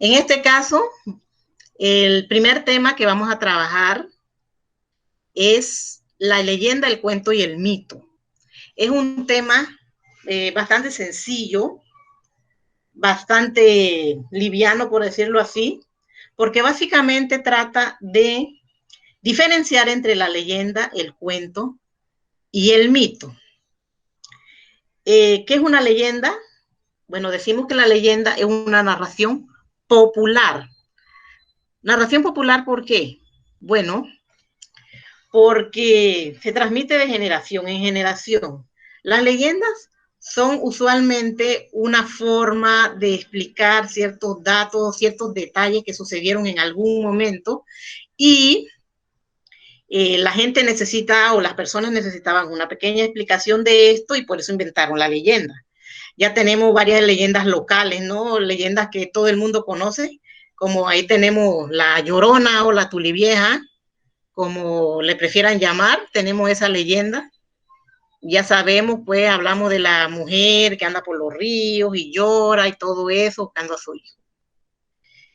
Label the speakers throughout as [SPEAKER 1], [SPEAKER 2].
[SPEAKER 1] En este caso, el primer tema que vamos a trabajar es la leyenda, el cuento y el mito. Es un tema bastante sencillo, bastante liviano, por decirlo así, porque básicamente trata de diferenciar entre la leyenda, el cuento y el mito. ¿Qué es una leyenda? Bueno, decimos que la leyenda es una narración popular. Narración popular, ¿por qué? Bueno, porque se transmite de generación en generación. Las leyendas son usualmente una forma de explicar ciertos datos, ciertos detalles que sucedieron en algún momento y la gente necesita o las personas necesitaban una pequeña explicación de esto y por eso inventaron la leyenda. Ya tenemos varias leyendas locales, ¿no? Leyendas que todo el mundo conoce, como ahí tenemos la Llorona o la Tulivieja, como le prefieran llamar, tenemos esa leyenda. Ya sabemos, pues, hablamos de la mujer que anda por los ríos y llora y todo eso, buscando a su hijo.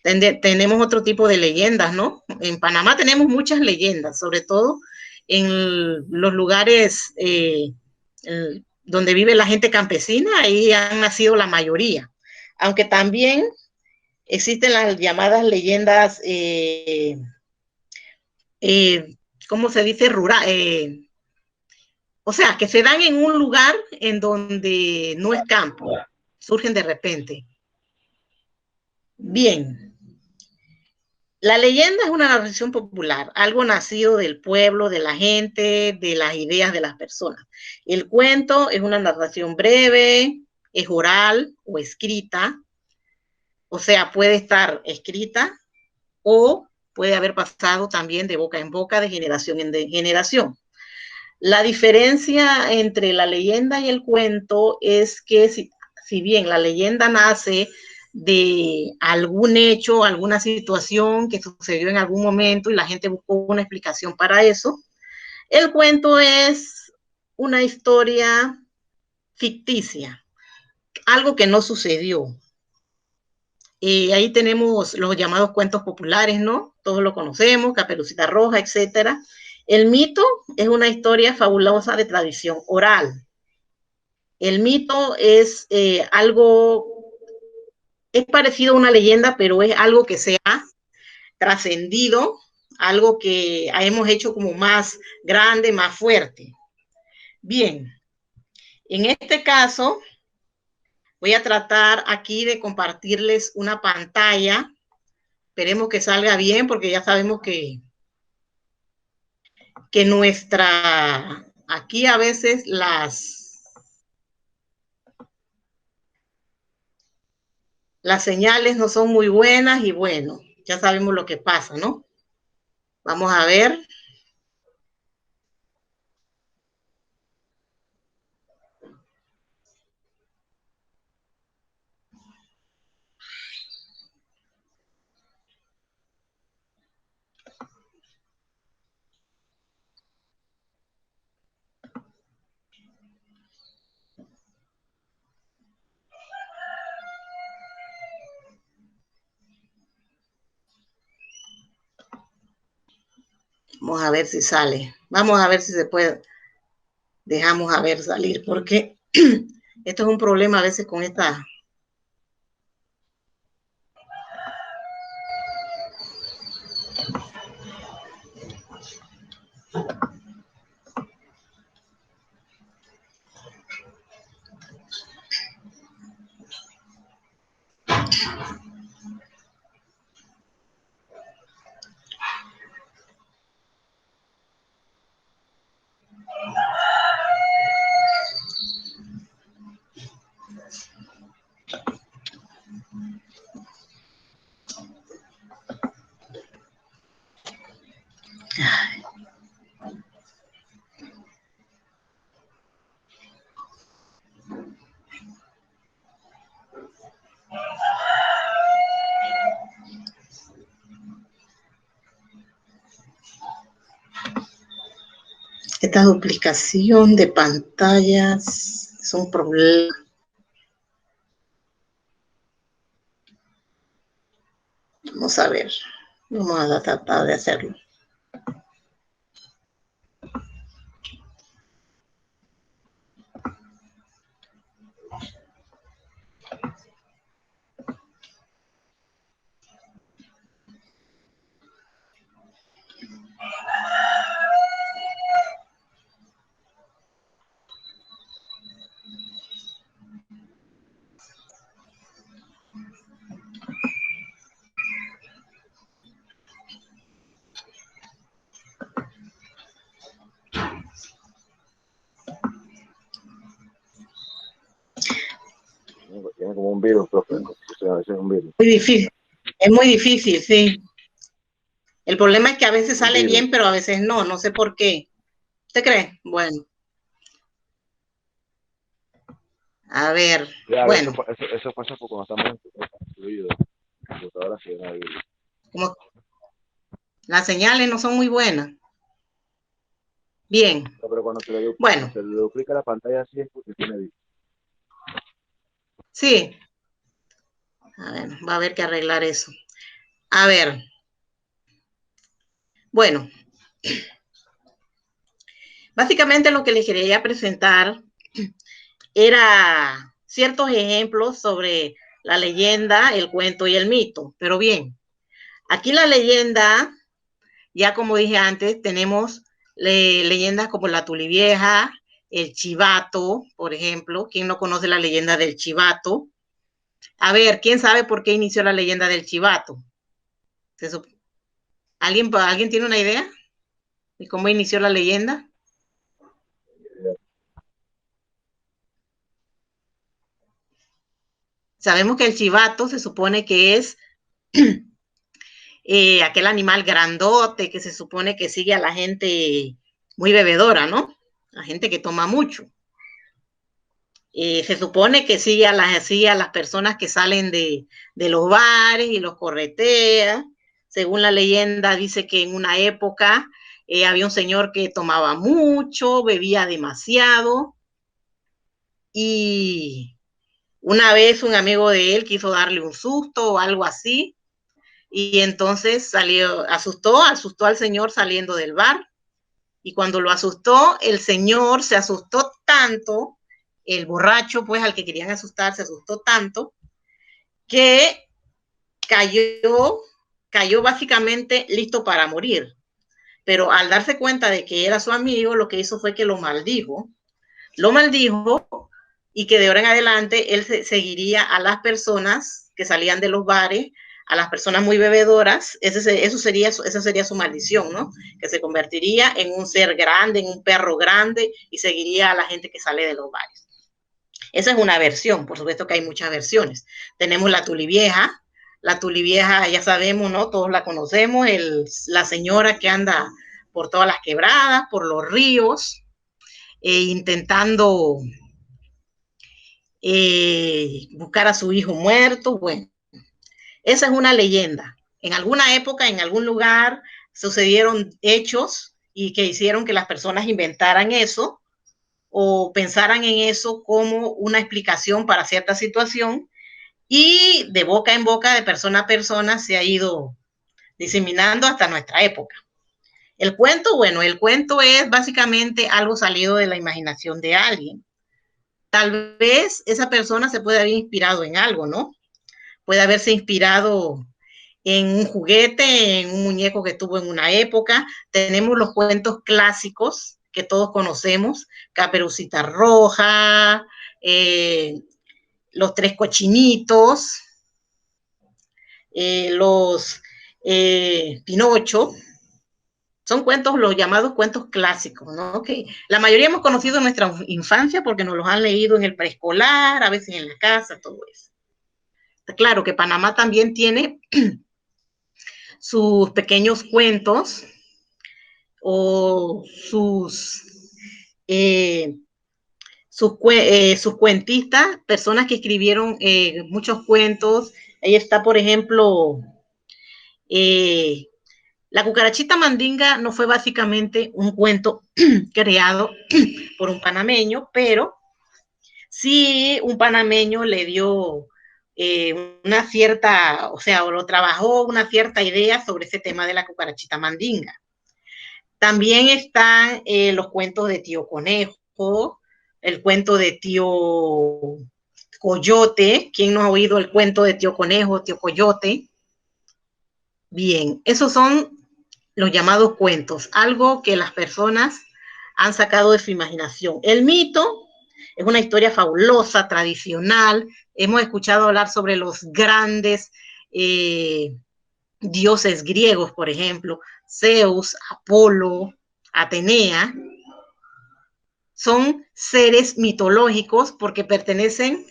[SPEAKER 1] Tenemos otro tipo de leyendas, ¿no? En Panamá tenemos muchas leyendas, sobre todo en los lugares donde vive la gente campesina, ahí han nacido la mayoría. Aunque también existen las llamadas leyendas, ¿cómo se dice? Rural. O sea, que se dan en un lugar en donde no es campo, surgen de repente. Bien, la leyenda es una narración popular, algo nacido del pueblo, de la gente, de las ideas de las personas. El cuento es una narración breve, es oral o escrita, o sea, puede estar escrita o puede haber pasado también de boca en boca, de generación en generación. La diferencia entre la leyenda y el cuento es que si bien la leyenda nace de algún hecho, alguna situación que sucedió en algún momento y la gente buscó una explicación para eso, el cuento es una historia ficticia, algo que no sucedió. Ahí tenemos los llamados cuentos populares, ¿no? Todos lo conocemos, Caperucita Roja, etcétera. El mito es una historia fabulosa de tradición oral. El mito es algo, es parecido a una leyenda, pero es algo que se ha trascendido, algo que hemos hecho como más grande, más fuerte. Bien, en este caso voy a tratar aquí de compartirles una pantalla. Esperemos que salga bien porque ya sabemos que nuestra, aquí a veces las señales no son muy buenas y bueno, ya sabemos lo que pasa, ¿no? Vamos a ver. Vamos a ver si sale. Vamos a ver si se puede. Dejamos a ver salir, porque esto es un problema a veces con esta. Esta duplicación de pantallas es un problema. Vamos a ver. Vamos a tratar de hacerlo.
[SPEAKER 2] Tiene como un virus, profe. A veces es un virus.
[SPEAKER 1] Muy difícil. Es muy difícil, sí. El problema es que a veces sale bien, pero a veces no. No sé por qué. ¿Usted cree? Bueno. A ver.
[SPEAKER 2] Claro,
[SPEAKER 1] Bueno.
[SPEAKER 2] eso pasa porque cuando estamos incluidos, la computadora se llama virus.
[SPEAKER 1] Como las señales no son muy buenas. Bien.
[SPEAKER 2] No, pero cuando
[SPEAKER 1] Bueno.
[SPEAKER 2] se le duplica la pantalla así es porque tiene virus.
[SPEAKER 1] Sí. A ver, va a haber que arreglar eso. A ver. Bueno. Básicamente lo que les quería presentar era ciertos ejemplos sobre la leyenda, el cuento y el mito. Pero bien, aquí la leyenda, ya como dije antes, tenemos leyendas como la Tulivieja, el Chivato, por ejemplo. ¿Quién no conoce la leyenda del Chivato? A ver, ¿quién sabe por qué inició la leyenda del Chivato? ¿Alguien tiene una idea de cómo inició la leyenda? Sabemos que el chivato se supone que es aquel animal grandote que se supone que sigue a la gente muy bebedora, ¿no? La gente que toma mucho. Se supone que sigue a las personas que salen de los bares y los corretea. Según la leyenda, dice que en una época había un señor que tomaba mucho, bebía demasiado y una vez un amigo de él quiso darle un susto o algo así y entonces asustó al señor saliendo del bar y cuando lo asustó, el señor se asustó tanto, el borracho pues al que querían asustar se asustó tanto que cayó básicamente listo para morir. Pero al darse cuenta de que era su amigo, lo que hizo fue que lo maldijo y que de ahora en adelante él seguiría a las personas que salían de los bares, a las personas muy bebedoras, esa sería su maldición, ¿no? Que se convertiría en un ser grande, en un perro grande y seguiría a la gente que sale de los bares. Esa es una versión, por supuesto que hay muchas versiones. Tenemos la Tulivieja ya sabemos, ¿no? Todos la conocemos, la señora que anda por todas las quebradas, por los ríos, intentando buscar a su hijo muerto. Bueno, esa es una leyenda. En alguna época, en algún lugar, sucedieron hechos y que hicieron que las personas inventaran eso o pensaran en eso como una explicación para cierta situación y de boca en boca, de persona a persona, se ha ido diseminando hasta nuestra época. El cuento, bueno, el cuento es básicamente algo salido de la imaginación de alguien. Tal vez esa persona se puede haber inspirado en algo, ¿no? Puede haberse inspirado en un juguete, en un muñeco que tuvo en una época. Tenemos los cuentos clásicos que todos conocemos, Caperucita Roja, Los Tres Cochinitos, los Pinocho. Son cuentos, los llamados cuentos clásicos, ¿no? Que la mayoría hemos conocido en nuestra infancia porque nos los han leído en el preescolar, a veces en la casa, todo eso. Claro que Panamá también tiene sus pequeños cuentos o sus cuentistas, personas que escribieron muchos cuentos. Ahí está, por ejemplo, La Cucarachita Mandinga no fue básicamente un cuento creado por un panameño, pero sí un panameño le dio una cierta, o sea, o lo trabajó una cierta idea sobre ese tema de la cucarachita mandinga. También están los cuentos de Tío Conejo, el cuento de Tío Coyote. ¿Quién no ha oído el cuento de Tío Conejo, Tío Coyote? Bien, esos son los llamados cuentos, algo que las personas han sacado de su imaginación. El mito es una historia fabulosa, tradicional. Hemos escuchado hablar sobre los grandes dioses griegos, por ejemplo, Zeus, Apolo, Atenea. Son seres mitológicos porque pertenecen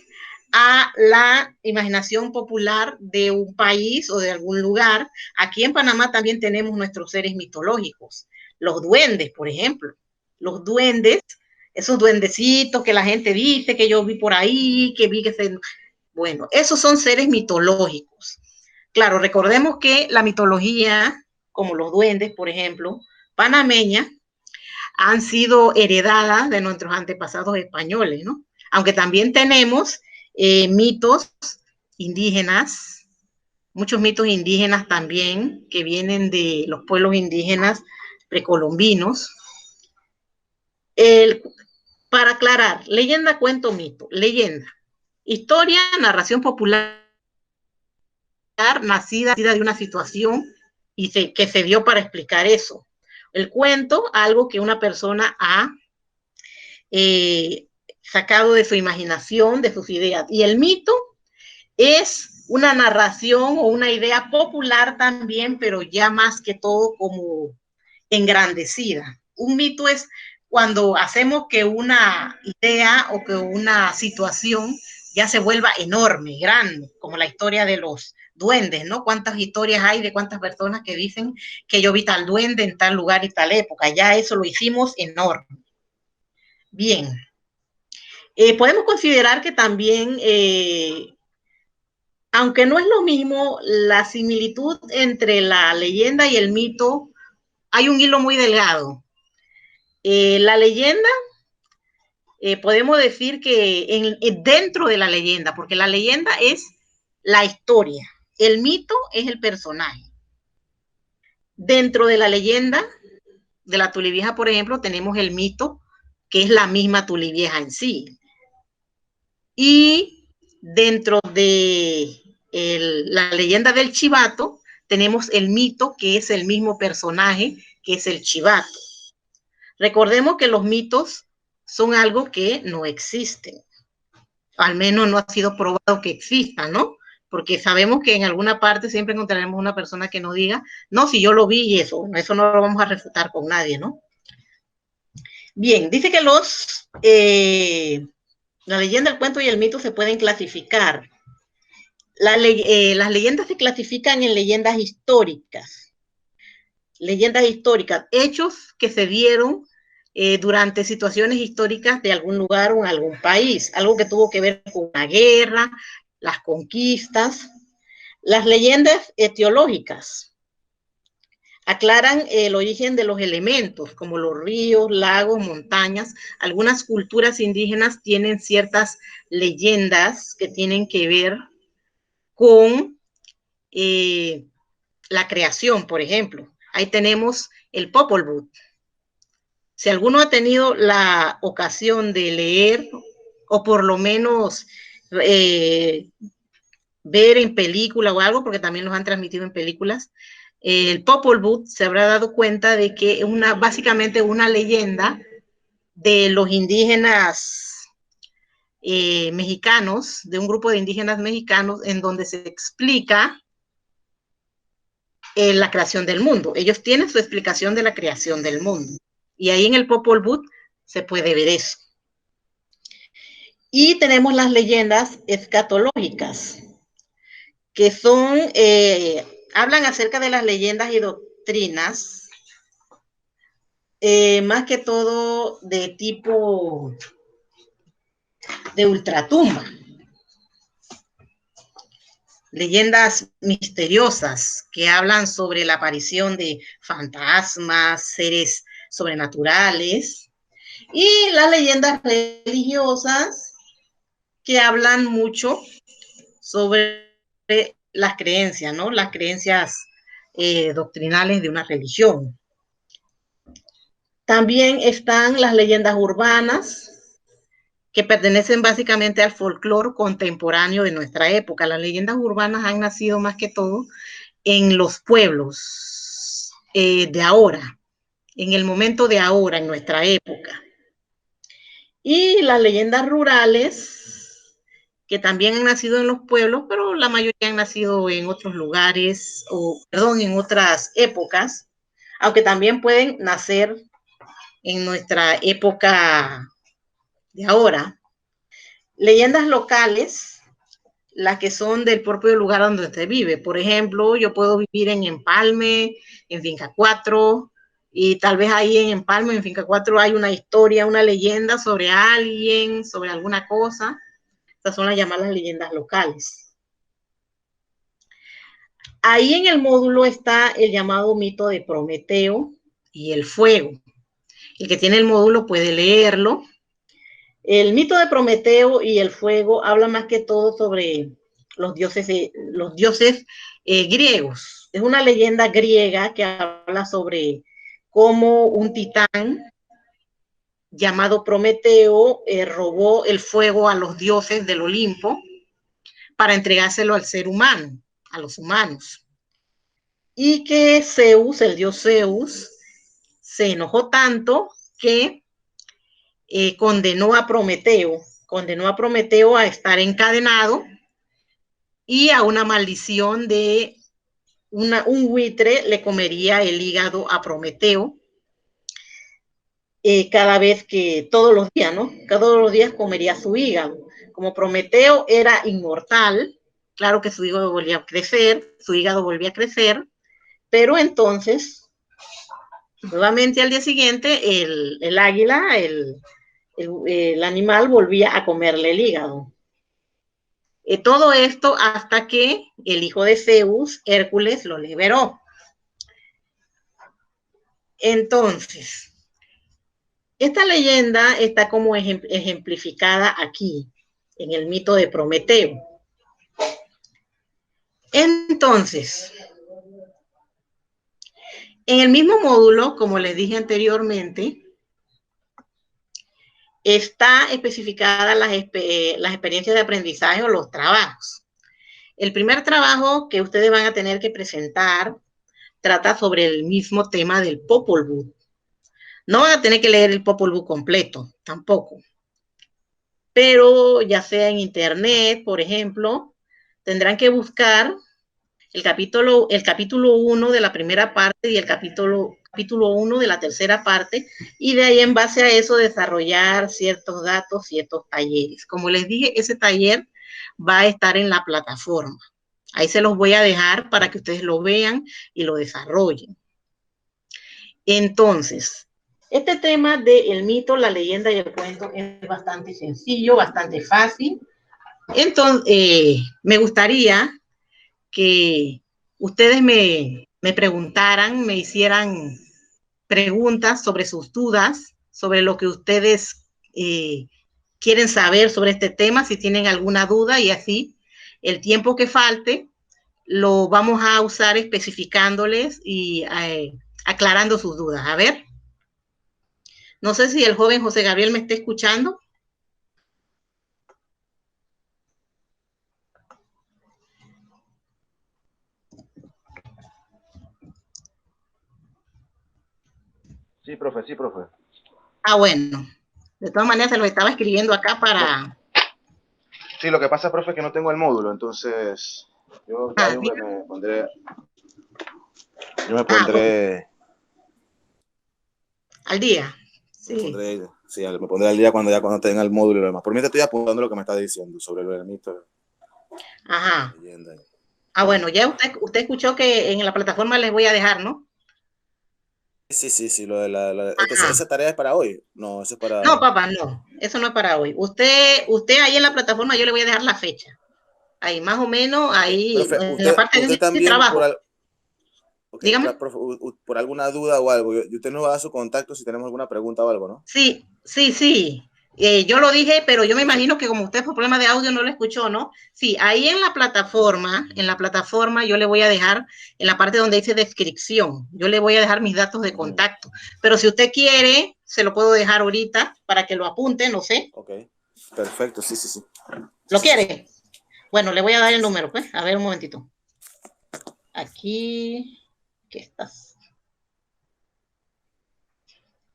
[SPEAKER 1] a la imaginación popular de un país o de algún lugar. Aquí en Panamá también tenemos nuestros seres mitológicos, los duendes, por ejemplo. Los duendes, esos duendecitos que la gente dice que yo vi por ahí, que vi que se... Bueno, esos son seres mitológicos. Claro, recordemos que la mitología, como los duendes, por ejemplo, panameña, han sido heredadas de nuestros antepasados españoles, ¿no? Aunque también tenemos mitos indígenas, muchos mitos indígenas también que vienen de los pueblos indígenas precolombinos. Para aclarar, leyenda, cuento, mito. Leyenda, historia, narración popular nacida de una situación y que se dio para explicar eso. El cuento, algo que una persona ha sacado de su imaginación, de sus ideas. Y el mito es una narración o una idea popular también, pero ya más que todo como engrandecida. Un mito es cuando hacemos que una idea o que una situación ya se vuelva enorme, grande, como la historia de los duendes, ¿no? ¿Cuántas historias hay de cuántas personas que dicen que yo vi tal duende en tal lugar y tal época? Ya eso lo hicimos enorme. Bien. Podemos considerar que también, aunque no es lo mismo, la similitud entre la leyenda y el mito, hay un hilo muy delgado. La leyenda, podemos decir que dentro de la leyenda, porque la leyenda es la historia, el mito es el personaje. Dentro de la leyenda de la Tulivieja, por ejemplo, tenemos el mito, que es la misma Tulivieja en sí. Y dentro de la leyenda del chivato, tenemos el mito, que es el mismo personaje, que es el chivato. Recordemos que los mitos son algo que no existen. Al menos no ha sido probado que existan, ¿no? Porque sabemos que en alguna parte siempre encontraremos una persona que nos diga, no, si yo lo vi y eso no lo vamos a refutar con nadie, ¿no? Bien, dice que la leyenda, el cuento y el mito se pueden clasificar. Las leyendas se clasifican en leyendas históricas. Leyendas históricas, hechos que se dieron durante situaciones históricas de algún lugar o en algún país, algo que tuvo que ver con una guerra, las conquistas. Las leyendas etiológicas aclaran el origen de los elementos, como los ríos, lagos, montañas. Algunas culturas indígenas tienen ciertas leyendas que tienen que ver con la creación, por ejemplo. Ahí tenemos el Popol Vuh. Si alguno ha tenido la ocasión de leer o por lo menos ver en película o algo, porque también los han transmitido en películas, el Popol Vuh se habrá dado cuenta de que es básicamente una leyenda de los indígenas mexicanos, de un grupo de indígenas mexicanos, en donde se explica la creación del mundo. Ellos tienen su explicación de la creación del mundo. Y ahí en el Popol Vuh se puede ver eso. Y tenemos las leyendas escatológicas, que son, hablan acerca de las leyendas y doctrinas, más que todo de tipo de ultratumba. Leyendas misteriosas que hablan sobre la aparición de fantasmas, seres sobrenaturales, y las leyendas religiosas que hablan mucho sobre las creencias, ¿no? Las creencias doctrinales de una religión. También están las leyendas urbanas, que pertenecen básicamente al folclore contemporáneo de nuestra época. Las leyendas urbanas han nacido más que todo en los pueblos de ahora, en el momento de ahora, en nuestra época. Y las leyendas rurales, que también han nacido en los pueblos, pero la mayoría han nacido en otros lugares, en otras épocas, aunque también pueden nacer en nuestra época de ahora. Leyendas locales, las que son del propio lugar donde usted vive. Por ejemplo, yo puedo vivir en Empalme, en Finca 4, y tal vez ahí en Empalme, en Finca 4, hay una historia, una leyenda sobre alguien, sobre alguna cosa. Estas son las llamadas leyendas locales. Ahí en el módulo está el llamado mito de Prometeo y el fuego. El que tiene el módulo puede leerlo. El mito de Prometeo y el fuego habla más que todo sobre los dioses griegos. Es una leyenda griega que habla sobre cómo un titán llamado Prometeo robó el fuego a los dioses del Olimpo para entregárselo al ser humano, a los humanos. Y que Zeus, el dios Zeus, se enojó tanto que condenó a Prometeo a estar encadenado y a una maldición de un buitre le comería el hígado a Prometeo cada vez que, todos los días, ¿no? Todos los días comería su hígado. Como Prometeo era inmortal, claro que su hígado volvía a crecer, pero entonces, nuevamente al día siguiente, el águila, el animal volvía a comerle el hígado. Todo esto hasta que el hijo de Zeus, Hércules, lo liberó. Entonces, esta leyenda está como ejemplificada aquí, en el mito de Prometeo. Entonces, en el mismo módulo, como les dije anteriormente, está especificada las experiencias de aprendizaje o los trabajos. El primer trabajo que ustedes van a tener que presentar trata sobre el mismo tema del Popol Vuh. No van a tener que leer el Popol Vuh completo, tampoco. Pero ya sea en internet, por ejemplo, tendrán que buscar el capítulo 1 de la primera parte y el capítulo 1 de la tercera parte, y de ahí en base a eso desarrollar ciertos datos, ciertos talleres. Como les dije, ese taller va a estar en la plataforma. Ahí se los voy a dejar para que ustedes lo vean y lo desarrollen. Entonces, este tema del mito, la leyenda y el cuento es bastante sencillo, bastante fácil. Entonces, me gustaría que ustedes me preguntaran, me hicieran preguntas sobre sus dudas, sobre lo que ustedes quieren saber sobre este tema, si tienen alguna duda, y así el tiempo que falte lo vamos a usar especificándoles y aclarando sus dudas. A ver, no sé si el joven José Gabriel me está escuchando.
[SPEAKER 2] Sí, profe, sí, profe.
[SPEAKER 1] Ah, bueno. De todas maneras, se lo estaba escribiendo acá para...
[SPEAKER 2] Sí, lo que pasa, profe, es que no tengo el módulo, entonces yo me pondré... Yo me pondré...
[SPEAKER 1] al día. Sí.
[SPEAKER 2] Me pondré al día cuando tenga el módulo y lo demás. Por mí te estoy apuntando lo que me está diciendo sobre el mito.
[SPEAKER 1] Ajá. Ah, bueno, ya usted escuchó que en la plataforma les voy a dejar, ¿no?
[SPEAKER 2] Sí, lo de ¿esa tarea es para hoy? No, eso es para...
[SPEAKER 1] No, papá, no, eso no es para hoy. Usted ahí en la plataforma yo le voy a dejar la fecha. Ahí, más o menos, ahí,
[SPEAKER 2] profe,
[SPEAKER 1] en la parte
[SPEAKER 2] usted
[SPEAKER 1] de
[SPEAKER 2] también
[SPEAKER 1] trabajo. Dígame.
[SPEAKER 2] Profe, por alguna duda o algo, y usted nos va a dar su contacto si tenemos alguna pregunta o algo, ¿no?
[SPEAKER 1] Sí. Yo lo dije, pero yo me imagino que como usted por problema de audio no lo escuchó, ¿no? Sí, ahí en la plataforma yo le voy a dejar en la parte donde dice descripción, yo le voy a dejar mis datos de contacto. Pero si usted quiere, se lo puedo dejar ahorita para que lo apunte, no sé.
[SPEAKER 2] Ok, perfecto, sí, sí, sí.
[SPEAKER 1] ¿Lo quiere? Bueno, le voy a dar el número, pues. A ver, un momentito. Aquí, ¿qué estás?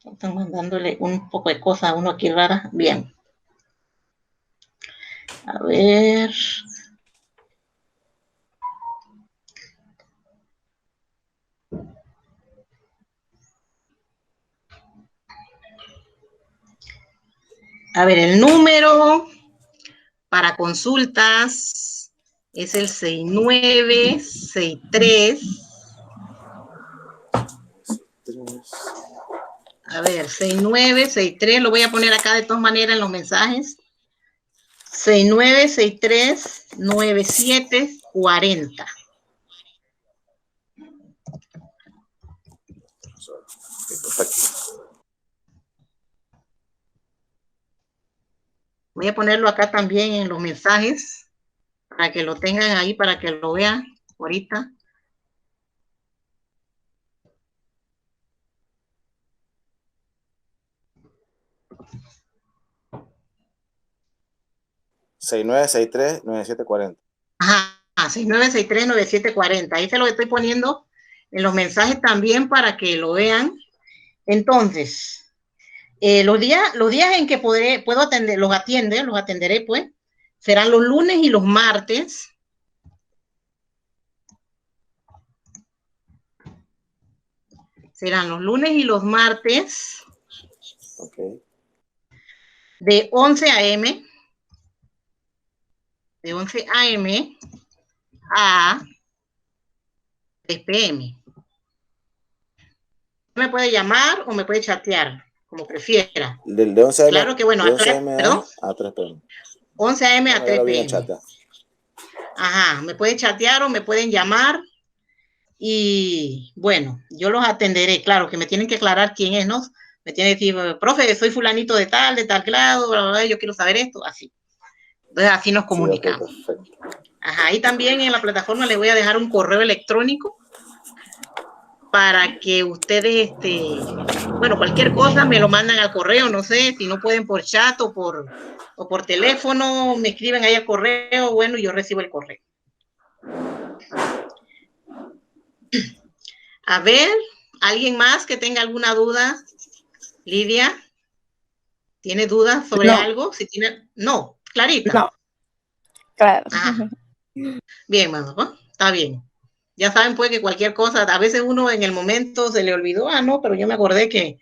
[SPEAKER 1] Están mandándole un poco de cosas a uno aquí rara. Bien. A ver. A ver, el número para consultas es el 6963. A ver, 6963, lo voy a poner acá de todas maneras en los mensajes. 6963-9740.
[SPEAKER 2] Perfecto.
[SPEAKER 1] Voy a ponerlo acá también en los mensajes para que lo tengan ahí, para que lo vean ahorita.
[SPEAKER 2] (6963-9740).
[SPEAKER 1] Ajá, 6963-9740. Ahí se lo estoy poniendo en los mensajes también para que lo vean. Entonces, los días en que puedo atender, los atenderé, pues, serán los lunes y los martes. Serán los lunes y los martes.
[SPEAKER 2] Okay.
[SPEAKER 1] De 11 a.m. De 11 a.m. a 3 p.m. Me puede llamar o me puede chatear, como prefiera.
[SPEAKER 2] De 11 a.m.
[SPEAKER 1] Claro que bueno,
[SPEAKER 2] de 11 a.m.
[SPEAKER 1] perdón.
[SPEAKER 2] a 3 p.m.
[SPEAKER 1] 11 a.m. a 3 p.m. Ajá, me pueden chatear o me pueden llamar y bueno, yo los atenderé. Claro que me tienen que aclarar quién es, ¿no? Me tienen que decir, profe, soy fulanito de tal grado, bla, bla, bla, yo quiero saber esto, así. Entonces así nos comunicamos.
[SPEAKER 2] Sí, okay, perfecto.
[SPEAKER 1] Ajá, y también en la plataforma les voy a dejar un correo electrónico para que ustedes, bueno, cualquier cosa me lo mandan al correo, no sé, si no pueden por chat o por teléfono, me escriben ahí al correo, bueno, yo recibo el correo. A ver, ¿alguien más que tenga alguna duda? Lidia, ¿tiene dudas sobre algo? Si tiene, no, Clarita.
[SPEAKER 3] No, claro.
[SPEAKER 1] Ah, bien, mamá, está bien. Ya saben, pues, que cualquier cosa, a veces uno en el momento se le olvidó, no, pero yo me acordé que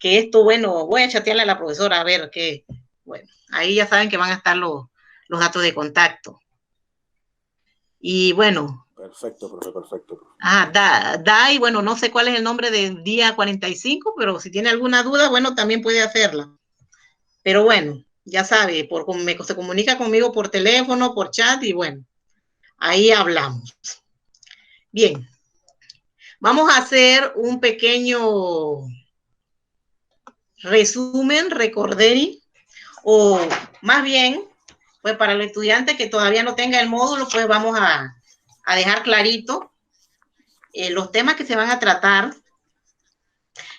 [SPEAKER 1] esto, bueno, voy a chatearle a la profesora a ver qué, bueno, ahí ya saben que van a estar los datos de contacto. Y bueno.
[SPEAKER 2] Perfecto, profe, perfecto.
[SPEAKER 1] Y bueno, no sé cuál es el nombre del día 45, pero si tiene alguna duda, bueno, también puede hacerla. Pero bueno, ya sabe, se comunica conmigo por teléfono, por chat y bueno, ahí hablamos. Bien, vamos a hacer un pequeño resumen, recorderi, o más bien, pues para el estudiante que todavía no tenga el módulo, pues vamos a dejar clarito los temas que se van a tratar.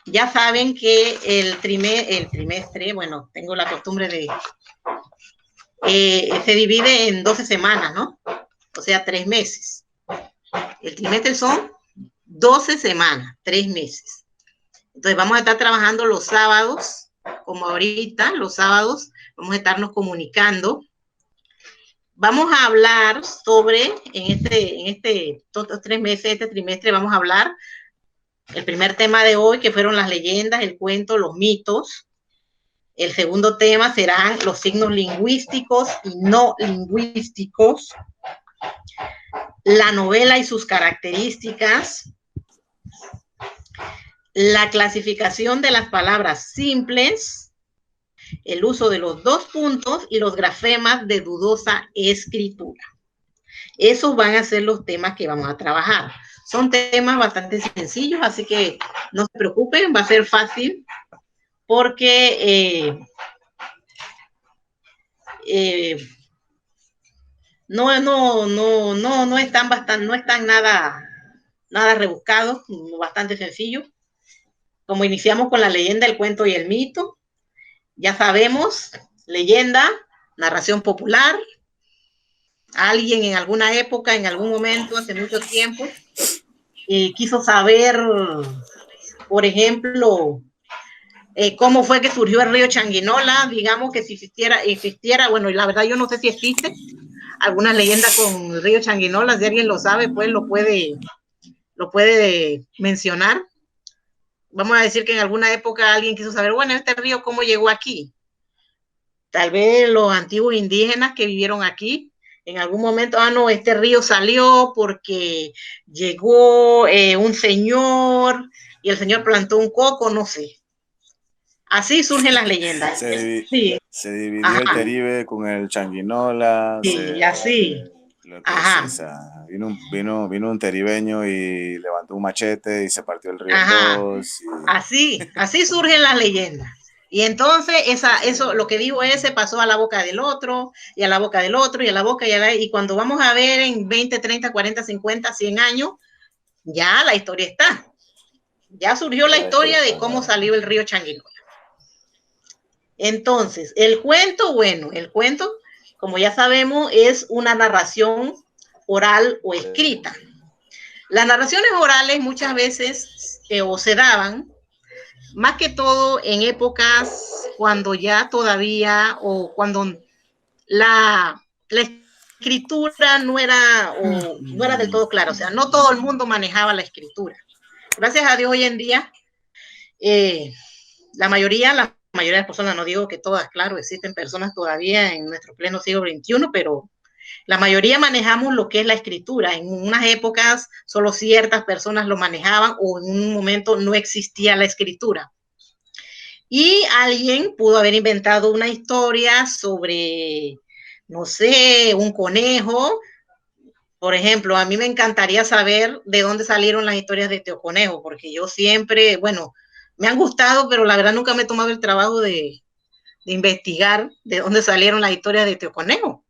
[SPEAKER 1] Ya saben que el trimestre, bueno, tengo la costumbre de, se divide en 12 semanas, ¿no? O sea, 3 meses. El trimestre son 12 semanas, 3 meses. Entonces vamos a estar trabajando los sábados, como ahorita, los sábados, vamos a estarnos comunicando. Vamos a hablar sobre, estos 3 meses, este trimestre, vamos a hablar el primer tema de hoy, que fueron las leyendas, el cuento, los mitos. El segundo tema serán los signos lingüísticos y no lingüísticos, la novela y sus características, la clasificación de las palabras simples, el uso de los 2 puntos y los grafemas de dudosa escritura. Esos van a ser los temas que vamos a trabajar. Son temas bastante sencillos, así que no se preocupen, va a ser fácil porque no están bastante, no están nada rebuscados, bastante sencillo. Como iniciamos con la leyenda, el cuento y el mito, ya sabemos, leyenda, narración popular, alguien en alguna época, en algún momento, hace mucho tiempo, quiso saber, por ejemplo, cómo fue que surgió el río Changuinola, digamos que si existiera, bueno, y la verdad yo no sé si existe alguna leyenda con el río Changuinola, si alguien lo sabe, pues lo puede mencionar. Vamos a decir que en alguna época alguien quiso saber, bueno, este río cómo llegó aquí. Tal vez los antiguos indígenas que vivieron aquí, en algún momento, no, este río salió porque llegó un señor y el señor plantó un coco, no sé. Así surgen las leyendas.
[SPEAKER 4] Se dividió el Teribe con el Changuinola.
[SPEAKER 1] Sí, así.
[SPEAKER 4] Vino un teribeño y levantó un machete y se partió el río en dos.
[SPEAKER 1] Así surgen las leyendas. Y entonces eso, lo que dijo ese pasó a la boca del otro, y a la boca del otro, y a la boca, y cuando vamos a ver en 20, 30, 40, 50, 100 años, ya la historia está. Ya surgió la historia de cómo salió el río Changuinola. Entonces, el cuento, como ya sabemos, es una narración oral o escrita. Las narraciones orales muchas veces o se daban, más que todo en épocas cuando ya todavía, o cuando la escritura no era del todo clara, o sea, no todo el mundo manejaba la escritura. Gracias a Dios hoy en día, la mayoría de las personas, no digo que todas, claro, existen personas todavía en nuestro pleno siglo XXI, pero la mayoría manejamos lo que es la escritura. En unas épocas solo ciertas personas lo manejaban, o en un momento no existía la escritura. Y alguien pudo haber inventado una historia sobre, no sé, un conejo. Por ejemplo, a mí me encantaría saber de dónde salieron las historias de Teo Conejo, porque yo siempre, bueno, me han gustado, pero la verdad nunca me he tomado el trabajo de investigar de dónde salieron las historias de Teo Conejo.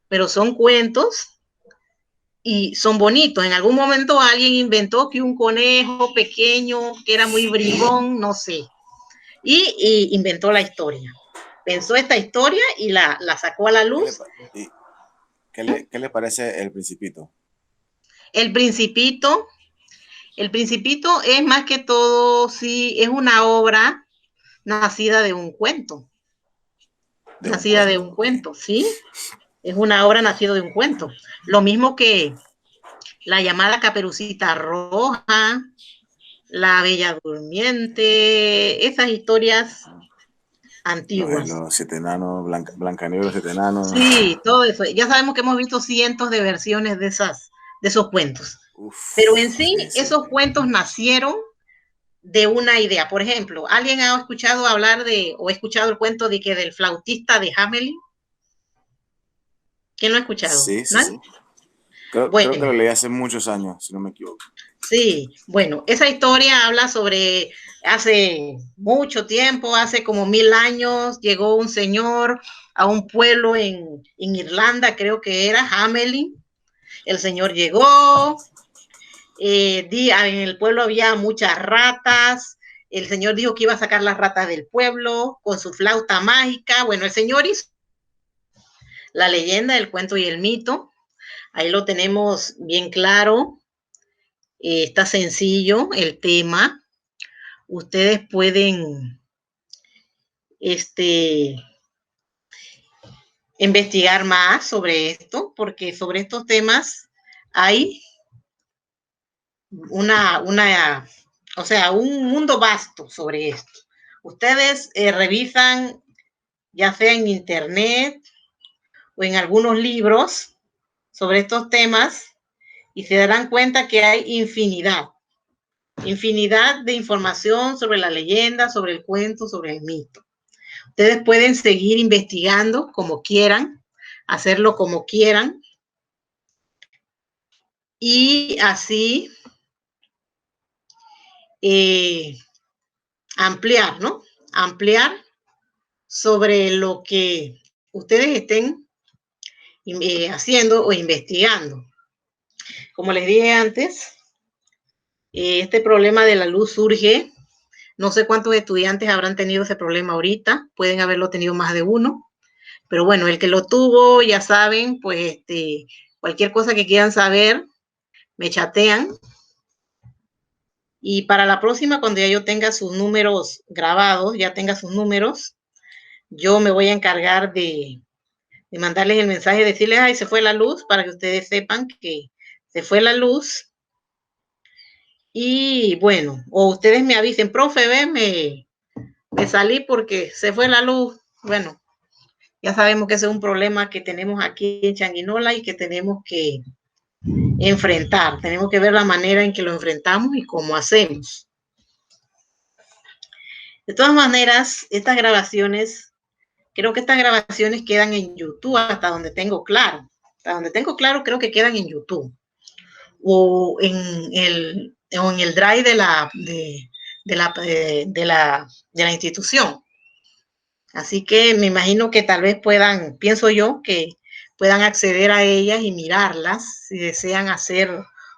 [SPEAKER 1] Pero son cuentos y son bonitos. En algún momento alguien inventó que un conejo pequeño, que era muy bribón, no sé, y inventó la historia. Pensó esta historia y la sacó a la luz.
[SPEAKER 4] ¿Qué le parece El Principito?
[SPEAKER 1] El Principito es más que todo, sí, es una obra nacida de un cuento. De un cuento, sí. Es una obra nacida de un cuento. Lo mismo que La llamada Caperucita Roja, La Bella Durmiente, esas historias antiguas.
[SPEAKER 4] Los siete enanos, Blancanieves, los siete enanos.
[SPEAKER 1] Sí, todo eso. Ya sabemos que hemos visto cientos de versiones de esos cuentos. Pero en sí, esos cuentos nacieron de una idea. Por ejemplo, ¿alguien ha escuchado hablar o escuchado el cuento del flautista de Hamelin? ¿Quién lo ha escuchado?
[SPEAKER 4] Sí. Creo que lo leí hace muchos años, si no me equivoco.
[SPEAKER 1] Sí, bueno, esa historia habla sobre hace mucho tiempo, hace como 1000 años, llegó un señor a un pueblo en Irlanda, creo que era Hamelin. El señor llegó, en el pueblo había muchas ratas. El señor dijo que iba a sacar las ratas del pueblo con su flauta mágica. Bueno, el señor hizo la leyenda, el cuento y el mito. Ahí lo tenemos bien claro. Está sencillo el tema. Ustedes pueden investigar más sobre esto, porque sobre estos temas hay un mundo vasto sobre esto. Ustedes revisan, ya sea en internet o en algunos libros sobre estos temas, y se darán cuenta que hay infinidad de información sobre la leyenda, sobre el cuento, sobre el mito. Ustedes pueden seguir investigando como quieran, hacerlo como quieran, y así ampliar sobre lo que ustedes estén haciendo o investigando. Como les dije antes, este problema de la luz surge, no sé cuántos estudiantes habrán tenido ese problema ahorita, pueden haberlo tenido más de uno, pero bueno, el que lo tuvo, ya saben, pues cualquier cosa que quieran saber, me chatean. Y para la próxima, cuando ya yo tenga sus números grabados, ya tenga sus números, yo me voy a encargar de mandarles el mensaje, decirles, ay, se fue la luz, para que ustedes sepan que se fue la luz. Y bueno, o ustedes me avisen, profe, ve, me salí porque se fue la luz. Bueno, ya sabemos que ese es un problema que tenemos aquí en Changuinola y que tenemos que enfrentar. Tenemos que ver la manera en que lo enfrentamos y cómo hacemos. De todas maneras, estas grabaciones, creo que estas grabaciones quedan en YouTube hasta donde tengo claro. Hasta donde tengo claro, creo que quedan en YouTube. O en el drive de la institución. Así que me imagino que tal vez puedan, pienso yo, que puedan acceder a ellas y mirarlas si desean hacer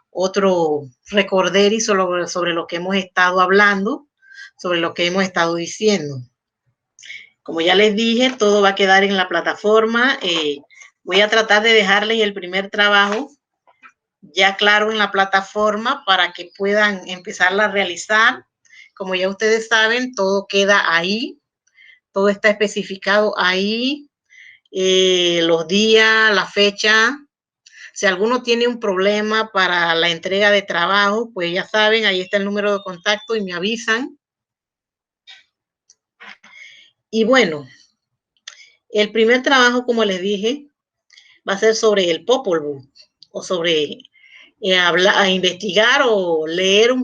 [SPEAKER 1] otro recorderis sobre lo que hemos estado hablando, sobre lo que hemos estado diciendo. Como ya les dije, todo va a quedar en la plataforma. Voy a tratar de dejarles el primer trabajo ya claro en la plataforma para que puedan empezarla a realizar. Como ya ustedes saben, todo queda ahí, todo está especificado ahí, los días, la fecha. Si alguno tiene un problema para la entrega de trabajo, pues ya saben, ahí está el número de contacto y me avisan. Y bueno, el primer trabajo, como les dije, va a ser sobre el Popol Vuh, o sobre a investigar o leer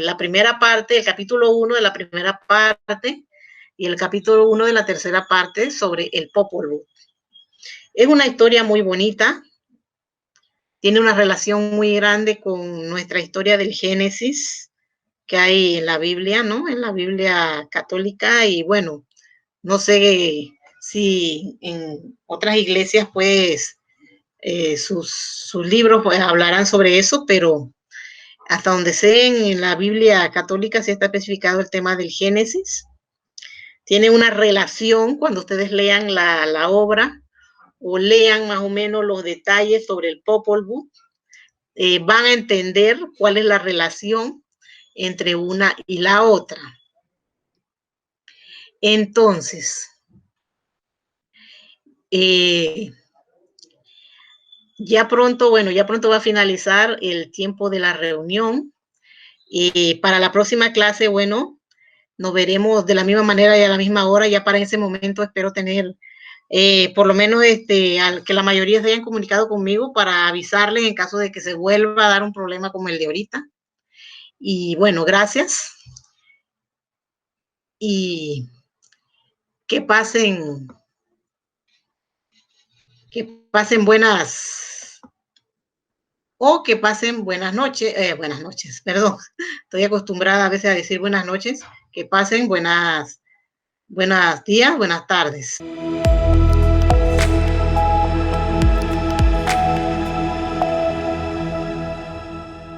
[SPEAKER 1] la primera parte, el capítulo 1 de la primera parte y el capítulo 1 de la tercera parte sobre el Popol Vuh. Es una historia muy bonita, tiene una relación muy grande con nuestra historia del Génesis que hay en la Biblia, ¿no? En la Biblia católica y bueno, no sé si en otras iglesias pues sus libros pues, hablarán sobre eso, pero hasta donde sé en la Biblia católica sí está especificado el tema del Génesis. Tiene una relación cuando ustedes lean la obra o lean más o menos los detalles sobre el Popol Vuh, van a entender cuál es la relación entre una y la otra. Entonces, ya pronto va a finalizar el tiempo de la reunión. Y para la próxima clase, bueno, nos veremos de la misma manera y a la misma hora. Ya para ese momento espero tener, por lo menos, que la mayoría se hayan comunicado conmigo para avisarles en caso de que se vuelva a dar un problema como el de ahorita. Y bueno, gracias. Y que pasen buenas noches, perdón. Estoy acostumbrada a veces a decir buenas noches. Que pasen buenos días, buenas tardes.